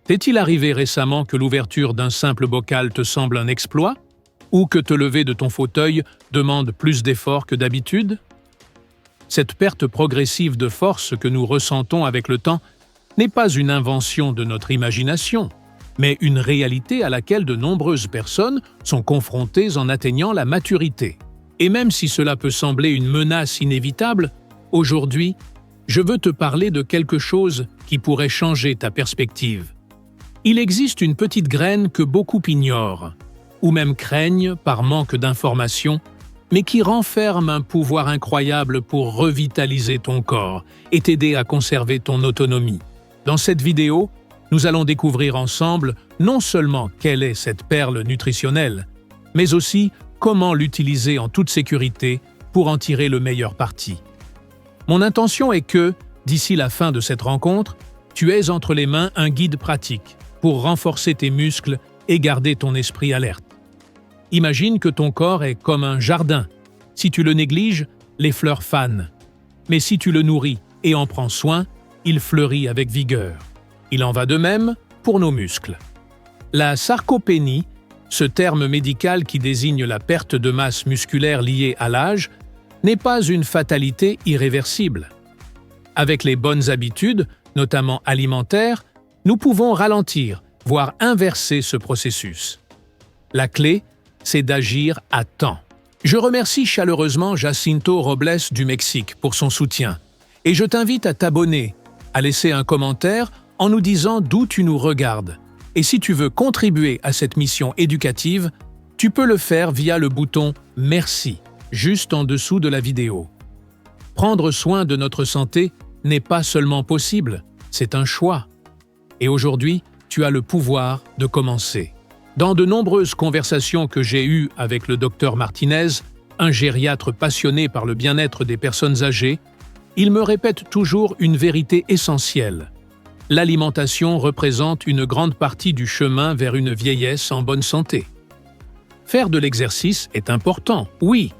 T'est-il arrivé récemment que l'ouverture d'un simple bocal te semble un exploit? Ou que te lever de ton fauteuil demande plus d'efforts que d'habitude? Cette perte progressive de force que nous ressentons avec le temps n'est pas une invention de notre imagination, mais une réalité à laquelle de nombreuses personnes sont confrontées en atteignant la maturité. Et même si cela peut sembler une menace inévitable, aujourd'hui, je veux te parler de quelque chose qui pourrait changer ta perspective. Il existe une petite graine que beaucoup ignorent, ou même craignent par manque d'informations, mais qui renferme un pouvoir incroyable pour revitaliser ton corps et t'aider à conserver ton autonomie. Dans cette vidéo, nous allons découvrir ensemble non seulement quelle est cette perle nutritionnelle, mais aussi comment l'utiliser en toute sécurité pour en tirer le meilleur parti. Mon intention est que, d'ici la fin de cette rencontre, tu aies entre les mains un guide pratique pour renforcer tes muscles et garder ton esprit alerte. Imagine que ton corps est comme un jardin. Si tu le négliges, les fleurs fanent. Mais si tu le nourris et en prends soin, il fleurit avec vigueur. Il en va de même pour nos muscles. La sarcopénie, ce terme médical qui désigne la perte de masse musculaire liée à l'âge, n'est pas une fatalité irréversible. Avec les bonnes habitudes, notamment alimentaires, nous pouvons ralentir, voire inverser ce processus. La clé, c'est d'agir à temps. Je remercie chaleureusement Jacinto Robles du Mexique pour son soutien et je t'invite à t'abonner, à laisser un commentaire en nous disant d'où tu nous regardes. Et si tu veux contribuer à cette mission éducative, tu peux le faire via le bouton « Merci » juste en dessous de la vidéo. Prendre soin de notre santé n'est pas seulement possible, c'est un choix. Et aujourd'hui, tu as le pouvoir de commencer. Dans de nombreuses conversations que j'ai eues avec le Dr Martinez, un gériatre passionné par le bien-être des personnes âgées, il me répète toujours une vérité essentielle. L'alimentation représente une grande partie du chemin vers une vieillesse en bonne santé. Faire de l'exercice est important, oui,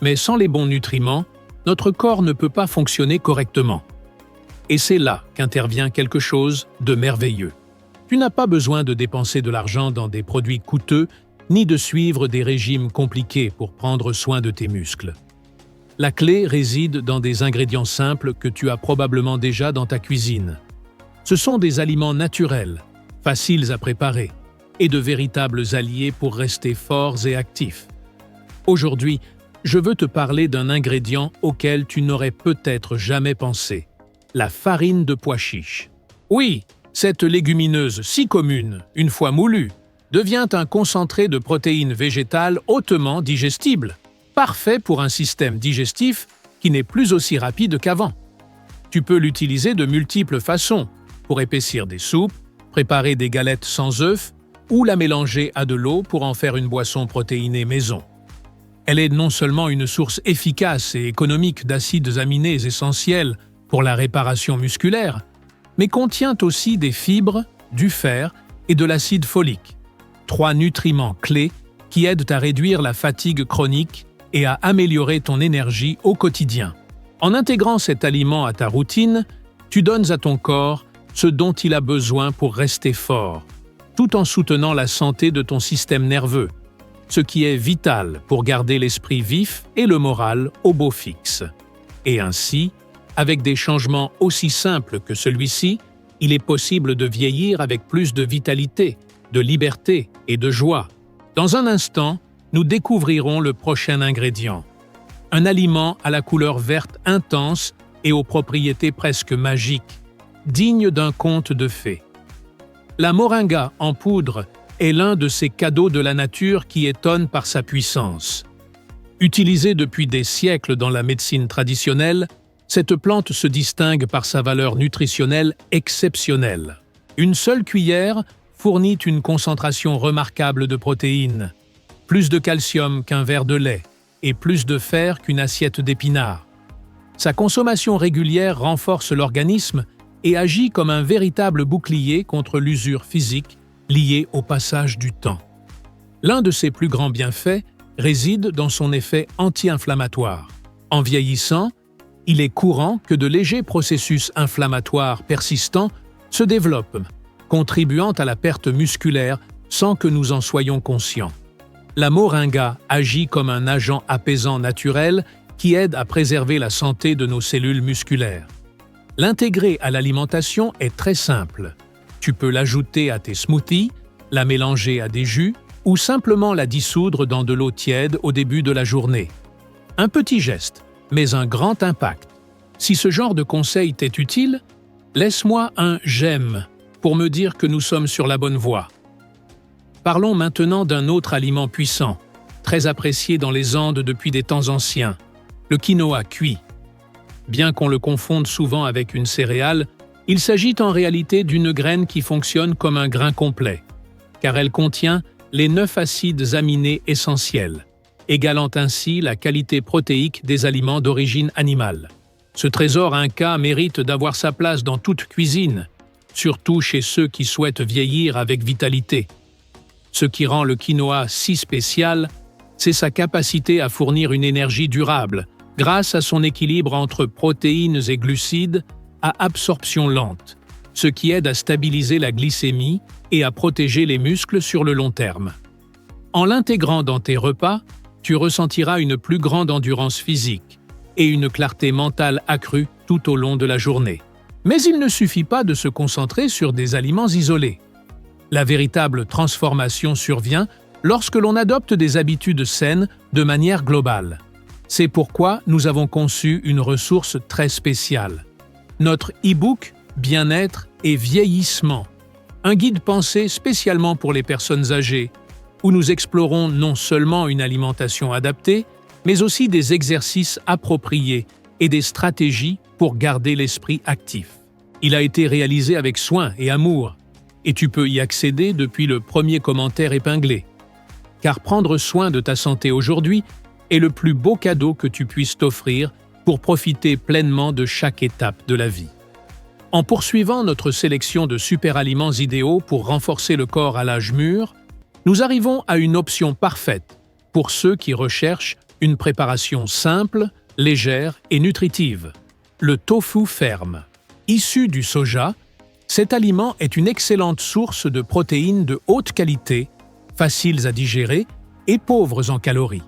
mais sans les bons nutriments, notre corps ne peut pas fonctionner correctement. Et c'est là qu'intervient quelque chose de merveilleux. Tu n'as pas besoin de dépenser de l'argent dans des produits coûteux, ni de suivre des régimes compliqués pour prendre soin de tes muscles. La clé réside dans des ingrédients simples que tu as probablement déjà dans ta cuisine. Ce sont des aliments naturels, faciles à préparer, et de véritables alliés pour rester forts et actifs. Aujourd'hui, je veux te parler d'un ingrédient auquel tu n'aurais peut-être jamais pensé, la farine de pois chiche. Oui, cette légumineuse si commune, une fois moulue, devient un concentré de protéines végétales hautement digestible, parfait pour un système digestif qui n'est plus aussi rapide qu'avant. Tu peux l'utiliser de multiples façons, pour épaissir des soupes, préparer des galettes sans œufs ou la mélanger à de l'eau pour en faire une boisson protéinée maison. Elle est non seulement une source efficace et économique d'acides aminés essentiels pour la réparation musculaire, mais contient aussi des fibres, du fer et de l'acide folique, 3 nutriments clés qui aident à réduire la fatigue chronique et à améliorer ton énergie au quotidien. En intégrant cet aliment à ta routine, tu donnes à ton corps ce dont il a besoin pour rester fort, tout en soutenant la santé de ton système nerveux, ce qui est vital pour garder l'esprit vif et le moral au beau fixe. Et ainsi, avec des changements aussi simples que celui-ci, il est possible de vieillir avec plus de vitalité, de liberté et de joie. Dans un instant, nous découvrirons le prochain ingrédient. Un aliment à la couleur verte intense et aux propriétés presque magiques, digne d'un conte de fées. La moringa en poudre est l'un de ces cadeaux de la nature qui étonne par sa puissance. Utilisée depuis des siècles dans la médecine traditionnelle, cette plante se distingue par sa valeur nutritionnelle exceptionnelle. Une seule cuillère fournit une concentration remarquable de protéines, plus de calcium qu'un verre de lait et plus de fer qu'une assiette d'épinards. Sa consommation régulière renforce l'organisme et agit comme un véritable bouclier contre l'usure physique liée au passage du temps. L'un de ses plus grands bienfaits réside dans son effet anti-inflammatoire. En vieillissant, il est courant que de légers processus inflammatoires persistants se développent, contribuant à la perte musculaire sans que nous en soyons conscients. La moringa agit comme un agent apaisant naturel qui aide à préserver la santé de nos cellules musculaires. L'intégrer à l'alimentation est très simple. Tu peux l'ajouter à tes smoothies, la mélanger à des jus ou simplement la dissoudre dans de l'eau tiède au début de la journée. Un petit geste, mais un grand impact. Si ce genre de conseil t'est utile, laisse-moi un « j'aime » pour me dire que nous sommes sur la bonne voie. Parlons maintenant d'un autre aliment puissant, très apprécié dans les Andes depuis des temps anciens, le quinoa cuit. Bien qu'on le confonde souvent avec une céréale, il s'agit en réalité d'une graine qui fonctionne comme un grain complet, car elle contient les 9 acides aminés essentiels, égalant ainsi la qualité protéique des aliments d'origine animale. Ce trésor inca mérite d'avoir sa place dans toute cuisine, surtout chez ceux qui souhaitent vieillir avec vitalité. Ce qui rend le quinoa si spécial, c'est sa capacité à fournir une énergie durable, grâce à son équilibre entre protéines et glucides à absorption lente, ce qui aide à stabiliser la glycémie et à protéger les muscles sur le long terme. En l'intégrant dans tes repas, tu ressentiras une plus grande endurance physique et une clarté mentale accrue tout au long de la journée. Mais il ne suffit pas de se concentrer sur des aliments isolés. La véritable transformation survient lorsque l'on adopte des habitudes saines de manière globale. C'est pourquoi nous avons conçu une ressource très spéciale. Notre e-book « Bien-être et vieillissement », un guide pensé spécialement pour les personnes âgées, où nous explorons non seulement une alimentation adaptée, mais aussi des exercices appropriés et des stratégies pour garder l'esprit actif. Il a été réalisé avec soin et amour, et tu peux y accéder depuis le premier commentaire épinglé. Car prendre soin de ta santé aujourd'hui est le plus beau cadeau que tu puisses t'offrir pour profiter pleinement de chaque étape de la vie. En poursuivant notre sélection de super aliments idéaux pour renforcer le corps à l'âge mûr, nous arrivons à une option parfaite pour ceux qui recherchent une préparation simple, légère et nutritive. Le tofu ferme. Issu du soja, cet aliment est une excellente source de protéines de haute qualité, faciles à digérer et pauvres en calories.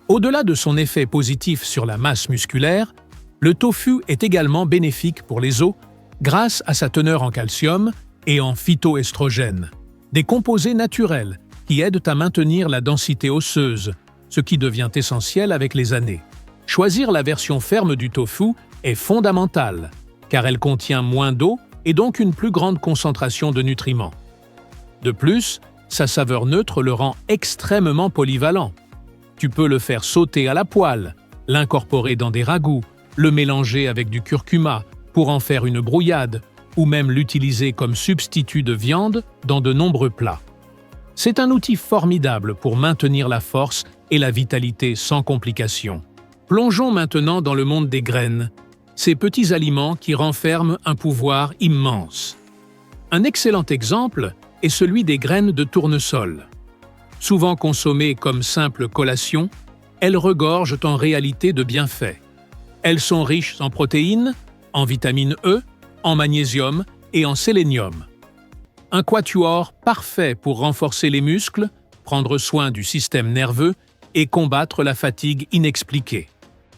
Au-delà de son effet positif sur la masse musculaire, le tofu est également bénéfique pour les os grâce à sa teneur en calcium et en phytoestrogènes, des composés naturels qui aident à maintenir la densité osseuse, ce qui devient essentiel avec les années. Choisir la version ferme du tofu est fondamental, car elle contient moins d'eau et donc une plus grande concentration de nutriments. De plus, sa saveur neutre le rend extrêmement polyvalent. Tu peux le faire sauter à la poêle, l'incorporer dans des ragoûts, le mélanger avec du curcuma pour en faire une brouillade, ou même l'utiliser comme substitut de viande dans de nombreux plats. C'est un outil formidable pour maintenir la force et la vitalité sans complications. Plongeons maintenant dans le monde des graines, ces petits aliments qui renferment un pouvoir immense. Un excellent exemple est celui des graines de tournesol. Souvent consommées comme simple collation, elles regorgent en réalité de bienfaits. Elles sont riches en protéines, en vitamine E, en magnésium et en sélénium. Un quatuor parfait pour renforcer les muscles, prendre soin du système nerveux et combattre la fatigue inexpliquée.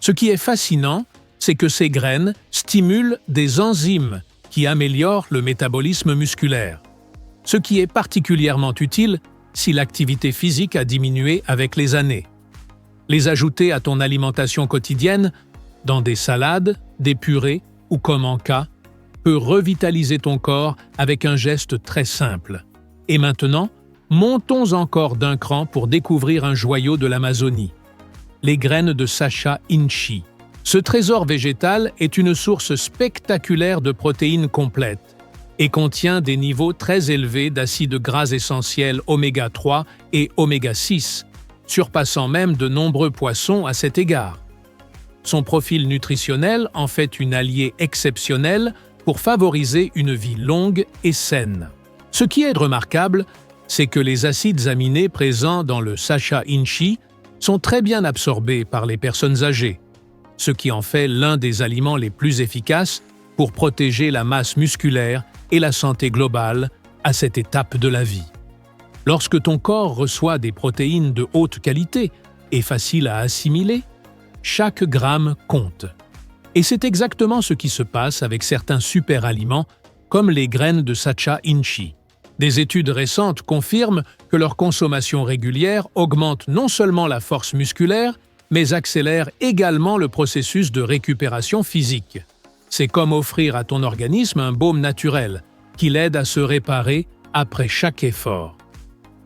Ce qui est fascinant, c'est que ces graines stimulent des enzymes qui améliorent le métabolisme musculaire, ce qui est particulièrement utile si l'activité physique a diminué avec les années. Les ajouter à ton alimentation quotidienne, dans des salades, des purées ou comme en cas, peut revitaliser ton corps avec un geste très simple. Et maintenant, montons encore d'un cran pour découvrir un joyau de l'Amazonie, les graines de Sacha Inchi. Ce trésor végétal est une source spectaculaire de protéines complètes et contient des niveaux très élevés d'acides gras essentiels oméga 3 et oméga 6, surpassant même de nombreux poissons à cet égard. Son profil nutritionnel en fait une alliée exceptionnelle pour favoriser une vie longue et saine. Ce qui est remarquable, c'est que les acides aminés présents dans le Sacha Inchi sont très bien absorbés par les personnes âgées, ce qui en fait l'un des aliments les plus efficaces pour protéger la masse musculaire et la santé globale à cette étape de la vie. Lorsque ton corps reçoit des protéines de haute qualité et faciles à assimiler, chaque gramme compte. Et c'est exactement ce qui se passe avec certains super-aliments comme les graines de Sacha Inchi. Des études récentes confirment que leur consommation régulière augmente non seulement la force musculaire, mais accélère également le processus de récupération physique. C'est comme offrir à ton organisme un baume naturel qui l'aide à se réparer après chaque effort.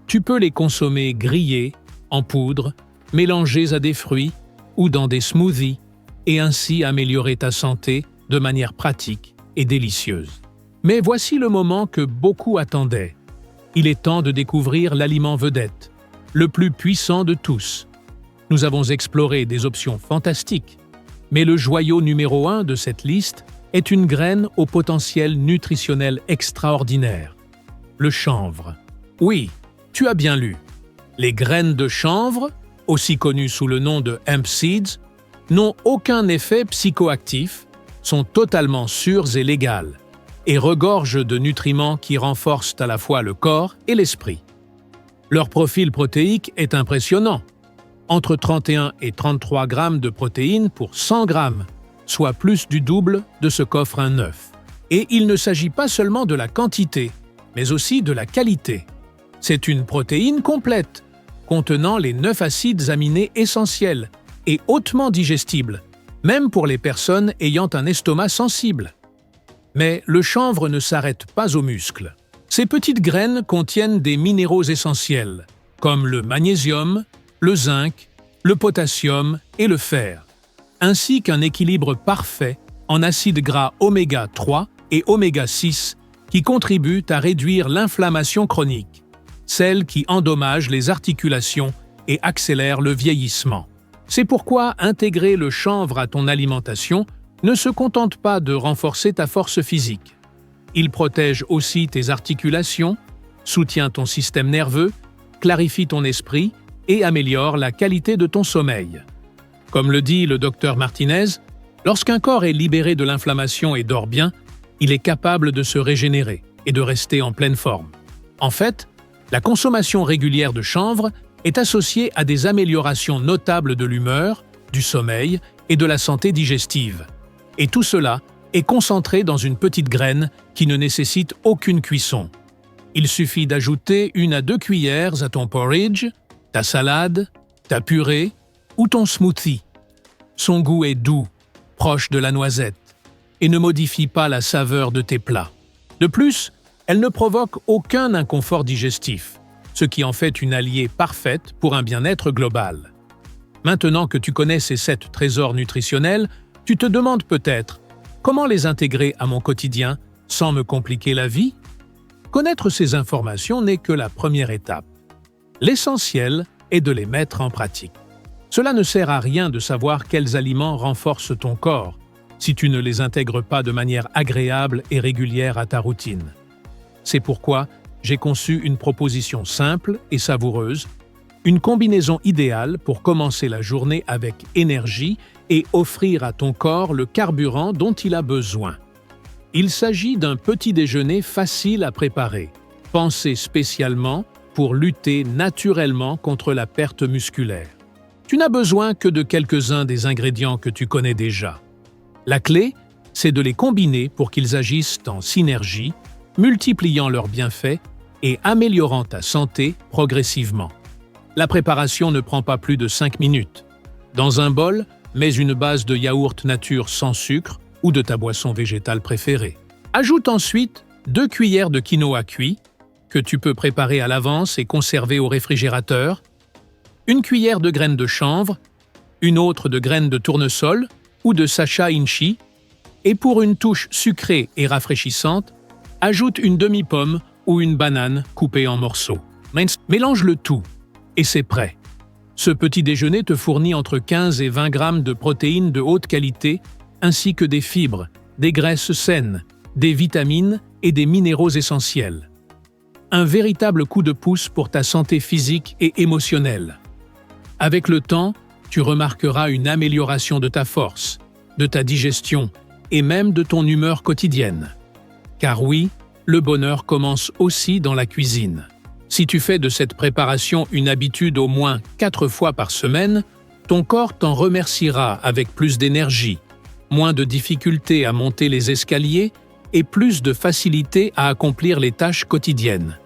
Tu peux les consommer grillés, en poudre, mélangés à des fruits ou dans des smoothies et ainsi améliorer ta santé de manière pratique et délicieuse. Mais voici le moment que beaucoup attendaient. Il est temps de découvrir l'aliment vedette, le plus puissant de tous. Nous avons exploré des options fantastiques, mais le joyau numéro 1 de cette liste est une graine au potentiel nutritionnel extraordinaire, le chanvre. Oui, tu as bien lu. Les graines de chanvre, aussi connues sous le nom de hemp seeds, n'ont aucun effet psychoactif, sont totalement sûres et légales, et regorgent de nutriments qui renforcent à la fois le corps et l'esprit. Leur profil protéique est impressionnant, entre 31 et 33 grammes de protéines pour 100 grammes, soit plus du double de ce qu'offre un œuf. Et il ne s'agit pas seulement de la quantité, mais aussi de la qualité. C'est une protéine complète, contenant les 9 acides aminés essentiels et hautement digestibles, même pour les personnes ayant un estomac sensible. Mais le chanvre ne s'arrête pas aux muscles. Ces petites graines contiennent des minéraux essentiels, comme le magnésium, le zinc, le potassium et le fer, ainsi qu'un équilibre parfait en acides gras oméga 3 et oméga 6 qui contribuent à réduire l'inflammation chronique, celle qui endommage les articulations et accélère le vieillissement. C'est pourquoi intégrer le chanvre à ton alimentation ne se contente pas de renforcer ta force physique. Il protège aussi tes articulations, soutient ton système nerveux, clarifie ton esprit et améliore la qualité de ton sommeil. Comme le dit le docteur Martinez, lorsqu'un corps est libéré de l'inflammation et dort bien, il est capable de se régénérer et de rester en pleine forme. En fait, la consommation régulière de chanvre est associée à des améliorations notables de l'humeur, du sommeil et de la santé digestive. Et tout cela est concentré dans une petite graine qui ne nécessite aucune cuisson. Il suffit d'ajouter 1 à 2 cuillères à ton porridge, ta salade, ta purée ou ton smoothie. Son goût est doux, proche de la noisette, et ne modifie pas la saveur de tes plats. De plus, elle ne provoque aucun inconfort digestif, ce qui en fait une alliée parfaite pour un bien-être global. Maintenant que tu connais ces 7 trésors nutritionnels, tu te demandes peut-être comment les intégrer à mon quotidien sans me compliquer la vie? Connaître ces informations n'est que la première étape. L'essentiel est de les mettre en pratique. Cela ne sert à rien de savoir quels aliments renforcent ton corps si tu ne les intègres pas de manière agréable et régulière à ta routine. C'est pourquoi j'ai conçu une proposition simple et savoureuse, une combinaison idéale pour commencer la journée avec énergie et offrir à ton corps le carburant dont il a besoin. Il s'agit d'un petit déjeuner facile à préparer, pensé spécialement pour lutter naturellement contre la perte musculaire. Tu n'as besoin que de quelques-uns des ingrédients que tu connais déjà. La clé, c'est de les combiner pour qu'ils agissent en synergie, multipliant leurs bienfaits et améliorant ta santé progressivement. La préparation ne prend pas plus de 5 minutes. Dans un bol, mets une base de yaourt nature sans sucre ou de ta boisson végétale préférée. Ajoute ensuite 2 cuillères de quinoa cuit, que tu peux préparer à l'avance et conserver au réfrigérateur, 1 cuillère de graines de chanvre, une autre de graines de tournesol ou de Sacha Inchi, et pour une touche sucrée et rafraîchissante, ajoute une demi-pomme ou une banane coupée en morceaux. Mélange le tout, et c'est prêt. Ce petit déjeuner te fournit entre 15 et 20 grammes de protéines de haute qualité, ainsi que des fibres, des graisses saines, des vitamines et des minéraux essentiels. Un véritable coup de pouce pour ta santé physique et émotionnelle. Avec le temps, tu remarqueras une amélioration de ta force, de ta digestion et même de ton humeur quotidienne. Car oui, le bonheur commence aussi dans la cuisine. Si tu fais de cette préparation une habitude au moins 4 fois par semaine, ton corps t'en remerciera avec plus d'énergie, moins de difficultés à monter les escaliers et plus de facilité à accomplir les tâches quotidiennes.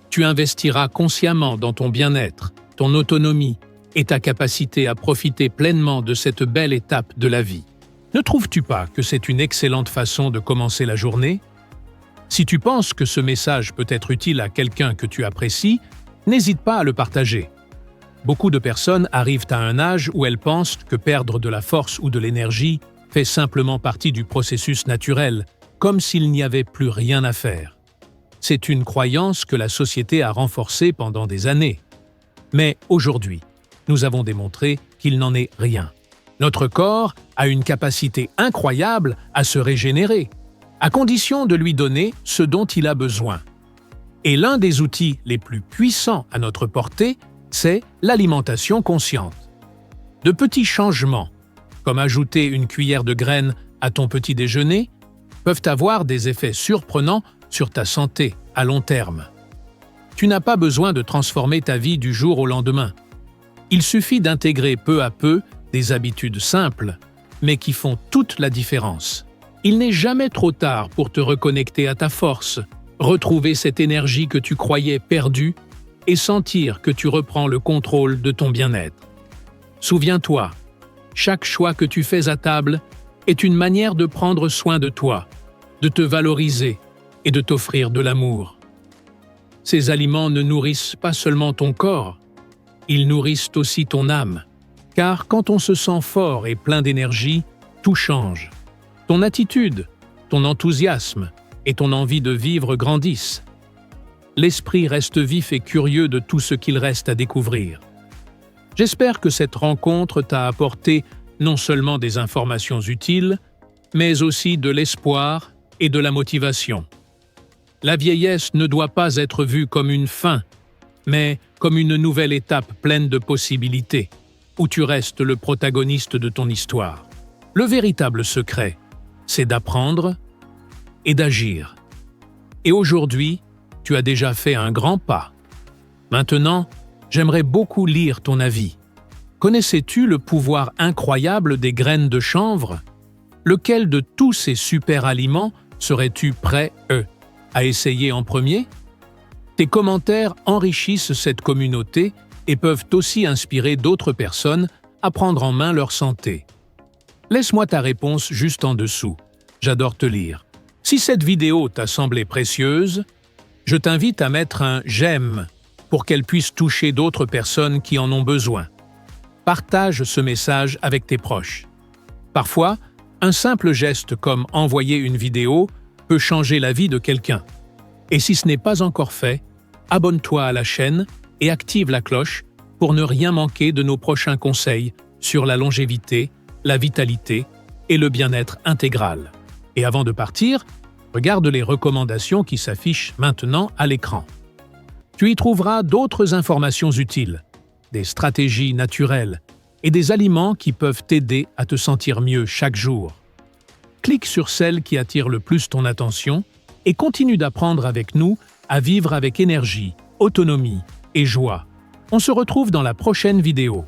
Tu investiras consciemment dans ton bien-être, ton autonomie et ta capacité à profiter pleinement de cette belle étape de la vie. Ne trouves-tu pas que c'est une excellente façon de commencer la journée? Si tu penses que ce message peut être utile à quelqu'un que tu apprécies, n'hésite pas à le partager. Beaucoup de personnes arrivent à un âge où elles pensent que perdre de la force ou de l'énergie fait simplement partie du processus naturel, comme s'il n'y avait plus rien à faire. C'est une croyance que la société a renforcée pendant des années. Mais aujourd'hui, nous avons démontré qu'il n'en est rien. Notre corps a une capacité incroyable à se régénérer, à condition de lui donner ce dont il a besoin. Et l'un des outils les plus puissants à notre portée, c'est l'alimentation consciente. De petits changements, comme ajouter une cuillère de graines à ton petit déjeuner, peuvent avoir des effets surprenants sur ta santé à long terme. Tu n'as pas besoin de transformer ta vie du jour au lendemain. Il suffit d'intégrer peu à peu des habitudes simples, mais qui font toute la différence. Il n'est jamais trop tard pour te reconnecter à ta force, retrouver cette énergie que tu croyais perdue et sentir que tu reprends le contrôle de ton bien-être. Souviens-toi, chaque choix que tu fais à table est une manière de prendre soin de toi, de te valoriser et de t'offrir de l'amour. Ces aliments ne nourrissent pas seulement ton corps, ils nourrissent aussi ton âme. Car quand on se sent fort et plein d'énergie, tout change. Ton attitude, ton enthousiasme et ton envie de vivre grandissent. L'esprit reste vif et curieux de tout ce qu'il reste à découvrir. J'espère que cette rencontre t'a apporté non seulement des informations utiles, mais aussi de l'espoir et de la motivation. La vieillesse ne doit pas être vue comme une fin, mais comme une nouvelle étape pleine de possibilités, où tu restes le protagoniste de ton histoire. Le véritable secret, c'est d'apprendre et d'agir. Et aujourd'hui, tu as déjà fait un grand pas. Maintenant, j'aimerais beaucoup lire ton avis. Connaissais-tu le pouvoir incroyable des graines de chanvre? Lequel de tous ces super aliments serais-tu prêt, à essayer en premier? Tes commentaires enrichissent cette communauté et peuvent aussi inspirer d'autres personnes à prendre en main leur santé. Laisse-moi ta réponse juste en dessous. J'adore te lire. Si cette vidéo t'a semblé précieuse, je t'invite à mettre un « j'aime » pour qu'elle puisse toucher d'autres personnes qui en ont besoin. Partage ce message avec tes proches. Parfois, un simple geste comme envoyer une vidéo peut changer la vie de quelqu'un. Et si ce n'est pas encore fait, abonne-toi à la chaîne et active la cloche pour ne rien manquer de nos prochains conseils sur la longévité, la vitalité et le bien-être intégral. Et avant de partir, regarde les recommandations qui s'affichent maintenant à l'écran. Tu y trouveras d'autres informations utiles, des stratégies naturelles et des aliments qui peuvent t'aider à te sentir mieux chaque jour. Clique sur celle qui attire le plus ton attention et continue d'apprendre avec nous à vivre avec énergie, autonomie et joie. On se retrouve dans la prochaine vidéo.